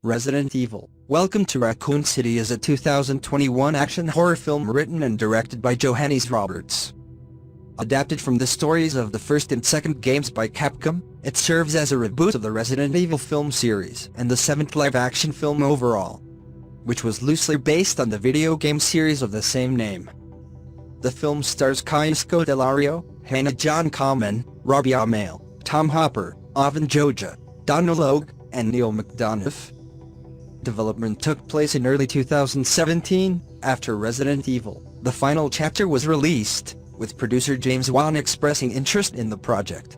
Resident Evil: Welcome to Raccoon City is a 2021 action horror film written and directed by Johannes Roberts. Adapted from the stories of the first and second games by Capcom, it serves as a reboot of the Resident Evil film series and the seventh live-action film overall, which was loosely based on the video game series of the same name. The film stars Kayusko Delario, Hannah John Kamen, Robbie Amell, Tom Hopper, Oven Joja, Donald Logue, and Neil McDonough. Development took place in early 2017, after Resident Evil: The Final Chapter was released, with producer James Wan expressing interest in the project.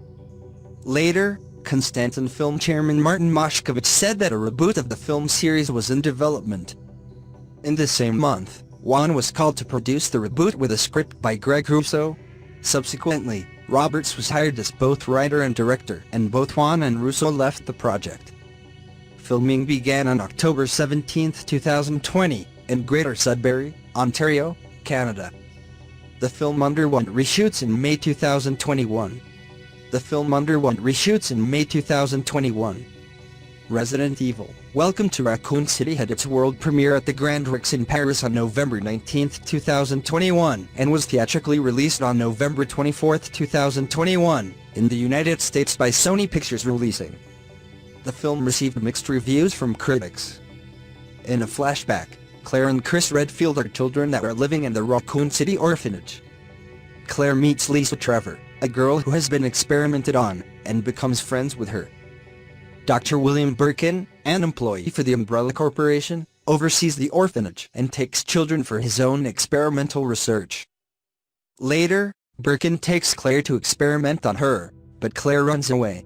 Later, Constantin Film chairman Martin Moshkovich said that a reboot of the film series was in development. In the same month, Wan was called to produce the reboot with a script by Greg Russo. Subsequently, Roberts was hired as both writer and director, and both Wan and Russo left the project. Filming began on October 17, 2020, in Greater Sudbury, Ontario, Canada. The film underwent reshoots in May 2021. Resident Evil: Welcome to Raccoon City had its world premiere at the Grand Rex in Paris on November 19, 2021, and was theatrically released on November 24, 2021, in the United States by Sony Pictures Releasing. The film received mixed reviews from critics. In a flashback, Claire and Chris Redfield are children that are living in the Raccoon City orphanage. Claire meets Lisa Trevor, a girl who has been experimented on, and becomes friends with her. Dr. William Birkin, an employee for the Umbrella Corporation, oversees the orphanage and takes children for his own experimental research. Later, Birkin takes Claire to experiment on her, but Claire runs away.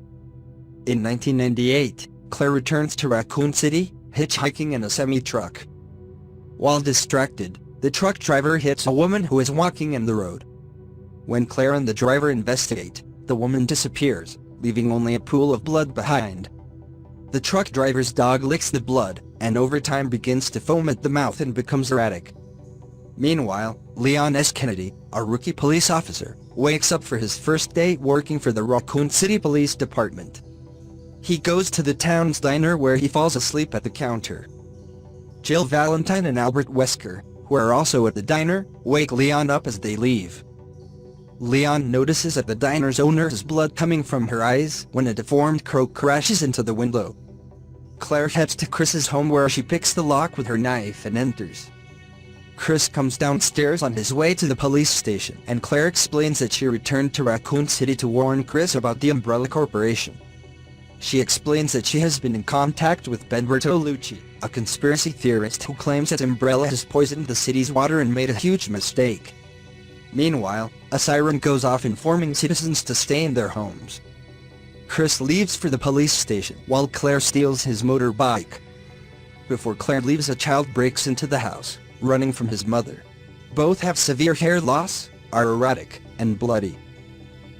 In 1998, Claire returns to Raccoon City, hitchhiking in a semi-truck. While distracted, the truck driver hits a woman who is walking in the road. When Claire and the driver investigate, the woman disappears, leaving only a pool of blood behind. The truck driver's dog licks the blood, and over time begins to foam at the mouth and becomes erratic. Meanwhile, Leon S. Kennedy, a rookie police officer, wakes up for his first day working for the Raccoon City Police Department. He goes to the town's diner where he falls asleep at the counter. Jill Valentine and Albert Wesker, who are also at the diner, wake Leon up as they leave. Leon notices at the diner's owner's blood coming from her eyes when a deformed crow crashes into the window. Claire heads to Chris's home where she picks the lock with her knife and enters. Chris comes downstairs on his way to the police station, and Claire explains that she returned to Raccoon City to warn Chris about the Umbrella Corporation. She explains that she has been in contact with Ben Bertolucci, a conspiracy theorist who claims that Umbrella has poisoned the city's water and made a huge mistake. Meanwhile, a siren goes off informing citizens to stay in their homes. Chris leaves for the police station while Claire steals his motorbike. Before Claire leaves, a child breaks into the house, running from his mother. Both have severe hair loss, are erratic, and bloody.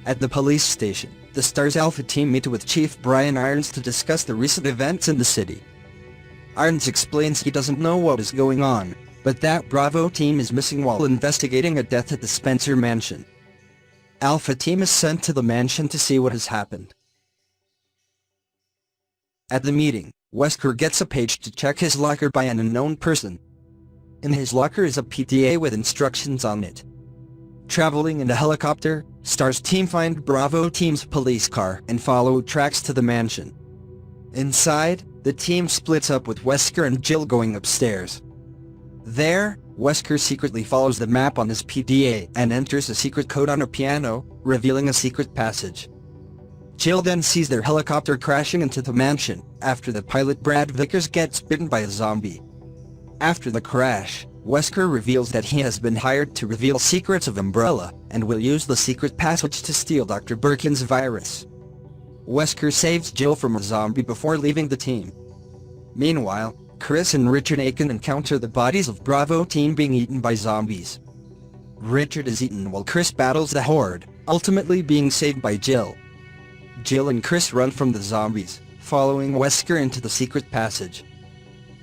At the police station, the Stars Alpha team meet with Chief Brian Irons to discuss the recent events in the city. Irons explains he doesn't know what is going on, but that Bravo team is missing while investigating a death at the Spencer mansion. Alpha team is sent to the mansion to see what has happened. At the meeting, Wesker gets a page to check his locker by an unknown person. In his locker is a PTA with instructions on it. Traveling in a helicopter, Stars team find Bravo team's police car and follow tracks to the mansion. Inside, the team splits up with Wesker and Jill going upstairs. There, Wesker secretly follows the map on his PDA and enters a secret code on a piano, revealing a secret passage. Jill then sees their helicopter crashing into the mansion, after the pilot Brad Vickers gets bitten by a zombie. After the crash, Wesker reveals that he has been hired to reveal secrets of Umbrella, and will use the secret passage to steal Dr. Birkin's virus. Wesker saves Jill from a zombie before leaving the team. Meanwhile, Chris and Richard Aiken encounter the bodies of Bravo team being eaten by zombies. Richard is eaten while Chris battles the horde, ultimately being saved by Jill. Jill and Chris run from the zombies, following Wesker into the secret passage.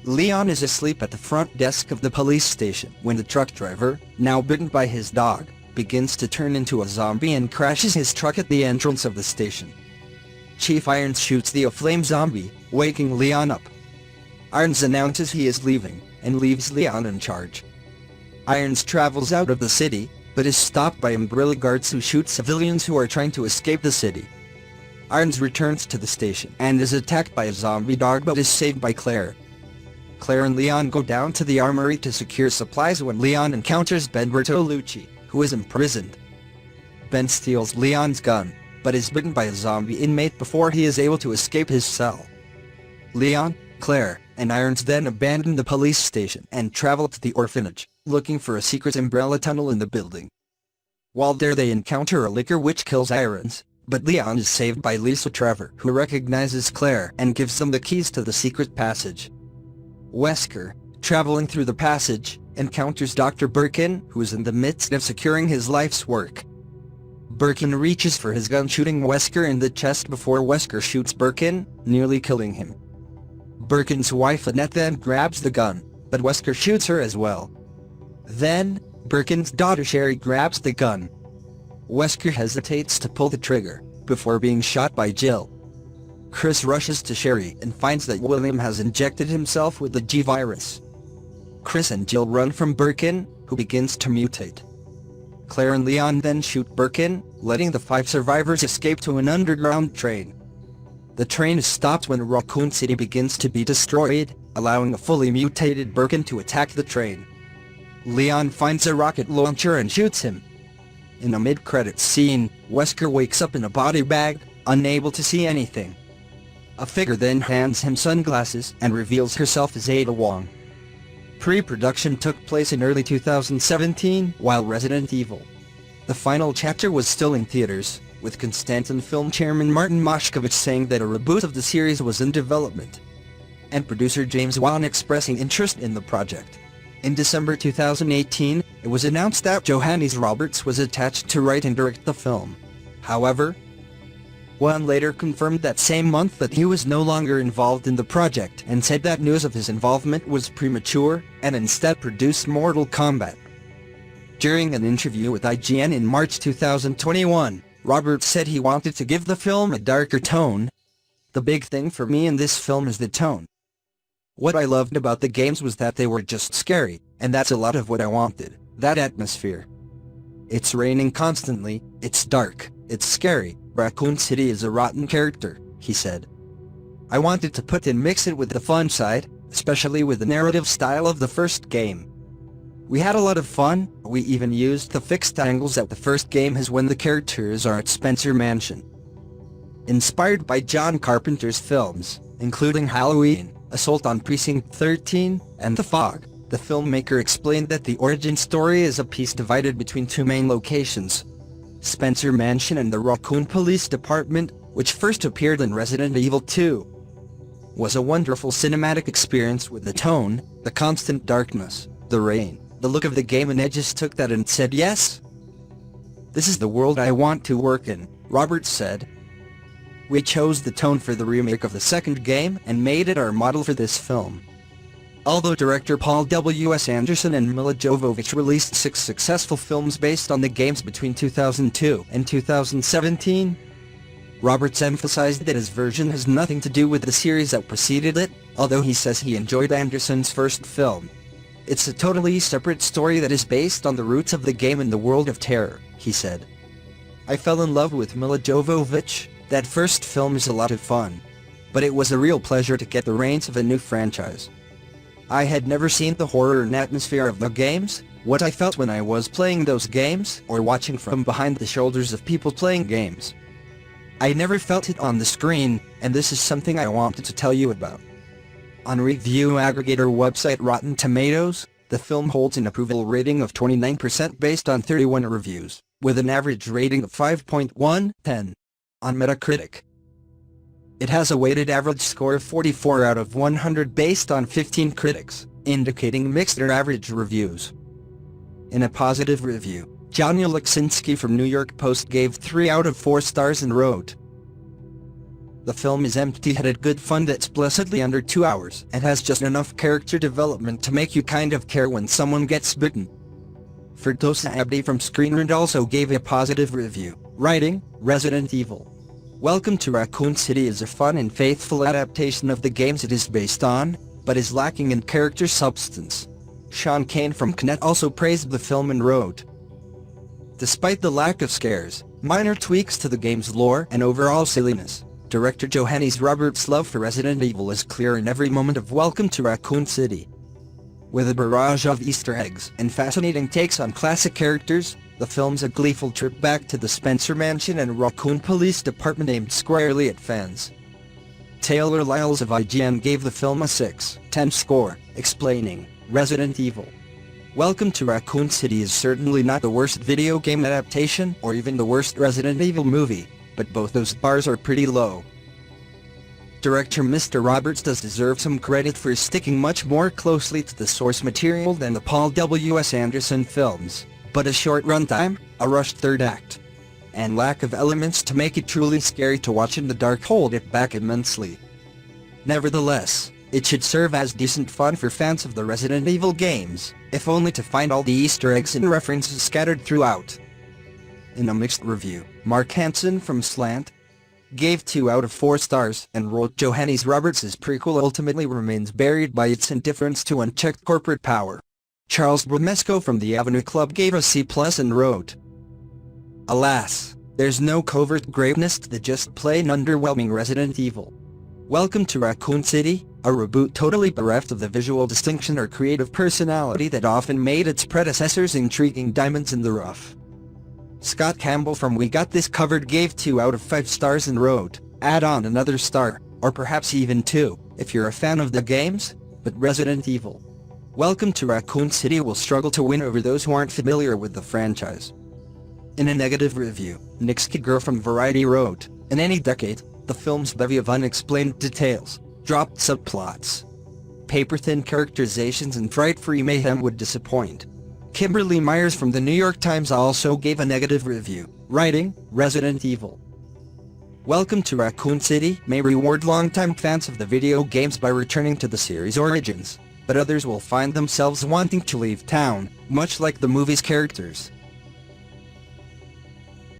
Leon is asleep at the front desk of the police station when the truck driver, now bitten by his dog, begins to turn into a zombie and crashes his truck at the entrance of the station. Chief Irons shoots the aflame zombie, waking Leon up. Irons announces he is leaving, and leaves Leon in charge. Irons travels out of the city, but is stopped by Umbrella guards who shoot civilians who are trying to escape the city. Irons returns to the station and is attacked by a zombie dog but is saved by Claire. Claire and Leon go down to the armory to secure supplies when Leon encounters Ben Bertolucci, who is imprisoned. Ben steals Leon's gun, but is bitten by a zombie inmate before he is able to escape his cell. Leon, Claire, and Irons then abandon the police station and travel to the orphanage, looking for a secret umbrella tunnel in the building. While there they encounter a liquor which kills Irons, but Leon is saved by Lisa Trevor, who recognizes Claire and gives them the keys to the secret passage. Wesker, traveling through the passage, encounters Dr. Birkin, who is in the midst of securing his life's work. Birkin reaches for his gun, shooting Wesker in the chest before Wesker shoots Birkin, nearly killing him. Birkin's wife Annette then grabs the gun, but Wesker shoots her as well. Then, Birkin's daughter Sherry grabs the gun. Wesker hesitates to pull the trigger, before being shot by Jill. Chris rushes to Sherry and finds that William has injected himself with the G-virus. Chris and Jill run from Birkin, who begins to mutate. Claire and Leon then shoot Birkin, letting the 5 survivors escape to an underground train. The train is stopped when Raccoon City begins to be destroyed, allowing a fully mutated Birkin to attack the train. Leon finds a rocket launcher and shoots him. In a mid-credits scene, Wesker wakes up in a body bag, unable to see anything. A figure then hands him sunglasses and reveals herself as Ada Wong. Pre-production took place in early 2017 while Resident Evil: The Final Chapter was still in theaters, with Constantin Film chairman Martin Moshkovich saying that a reboot of the series was in development, and producer James Wan expressing interest in the project. In December 2018, it was announced that Johannes Roberts was attached to write and direct the film. However, Wan later confirmed that same month that he was no longer involved in the project and said that news of his involvement was premature, and instead produced Mortal Kombat. During an interview with IGN in March 2021, Roberts said he wanted to give the film a darker tone. "The big thing for me in this film is the tone. What I loved about the games was that they were just scary, and that's a lot of what I wanted, that atmosphere. It's raining constantly, it's dark, it's scary. Raccoon City is a rotten character," he said. "I wanted to mix it with the fun side, especially with the narrative style of the first game. We had a lot of fun, we even used the fixed angles that the first game has when the characters are at Spencer Mansion." Inspired by John Carpenter's films, including Halloween, Assault on Precinct 13, and The Fog, the filmmaker explained that the origin story is a piece divided between 2 main locations: Spencer Mansion and the Raccoon Police Department, which first appeared in Resident Evil 2. Was a wonderful cinematic experience with the tone, the constant darkness, the rain, the look of the game, and I just took that and said yes. "This is the world I want to work in," Roberts said. "We chose the tone for the remake of the second game and made it our model for this film." Although director Paul W.S. Anderson and Mila Jovovich released 6 successful films based on the games between 2002 and 2017, Roberts emphasized that his version has nothing to do with the series that preceded it, although he says he enjoyed Anderson's first film. "It's a totally separate story that is based on the roots of the game and the world of terror," he said. "I fell in love with Mila Jovovich. That first film is a lot of fun. But it was a real pleasure to get the reins of a new franchise. I had never seen the horror and atmosphere of the games, what I felt when I was playing those games or watching from behind the shoulders of people playing games. I never felt it on the screen, and this is something I wanted to tell you about." On review aggregator website Rotten Tomatoes, the film holds an approval rating of 29% based on 31 reviews, with an average rating of 5.10. On Metacritic, it has a weighted average score of 44 out of 100 based on 15 critics, indicating mixed or average reviews. In a positive review, Johnny Leksinski from New York Post gave 3 out of 4 stars and wrote, "The film is empty-headed good fun that's blessedly under 2 hours and has just enough character development to make you kind of care when someone gets bitten." Ferdosa Abdi from Screen Rant also gave a positive review, writing, "Resident Evil: Welcome to Raccoon City is a fun and faithful adaptation of the games it is based on. but is lacking in character substance. Sean Kane from Connect also praised the film and wrote, "Despite the lack of scares, minor tweaks to the game's lore and overall silliness, director Johannes Roberts' love for Resident Evil is clear in every moment of Welcome to Raccoon City." With a barrage of Easter eggs and fascinating takes on classic characters, the film's a gleeful trip back to the Spencer Mansion and Raccoon Police Department aimed squarely at fans. Taylor Lyles of IGN gave the film a 6/10 score, explaining, "Resident Evil Welcome to Raccoon City is certainly not the worst video game adaptation or even the worst Resident Evil movie, but both those bars are pretty low." Director Mr. Roberts does deserve some credit for sticking much more closely to the source material than the Paul W.S. Anderson films, but a short runtime, a rushed third act, and lack of elements to make it truly scary to watch in the dark hold it back immensely. Nevertheless, it should serve as decent fun for fans of the Resident Evil games, if only to find all the Easter eggs and references scattered throughout. In a mixed review, Mark Hansen from Slant gave 2 out of 4 stars and wrote, "Johannes Roberts' prequel ultimately remains buried by its indifference to unchecked corporate power." Charles Bromesco from the Avenue Club gave a C+ and wrote, "Alas, there's no covert greatness to the just plain underwhelming Resident Evil Welcome to Raccoon City, a reboot totally bereft of the visual distinction or creative personality that often made its predecessors intriguing diamonds in the rough." Scott Campbell from We Got This Covered gave 2 out of 5 stars and wrote, "Add on another star, or perhaps even 2, if you're a fan of the games, but Resident Evil Welcome to Raccoon City will struggle to win over those who aren't familiar with the franchise." In a negative review, Nick Skidger from Variety wrote, "In any decade, the film's bevy of unexplained details, dropped subplots, paper-thin characterizations and fright-free mayhem would disappoint." Kimberly Myers from the New York Times also gave a negative review, writing, "Resident Evil Welcome to Raccoon City may reward longtime fans of the video games by returning to the series' origins, but others will find themselves wanting to leave town, much like the movie's characters."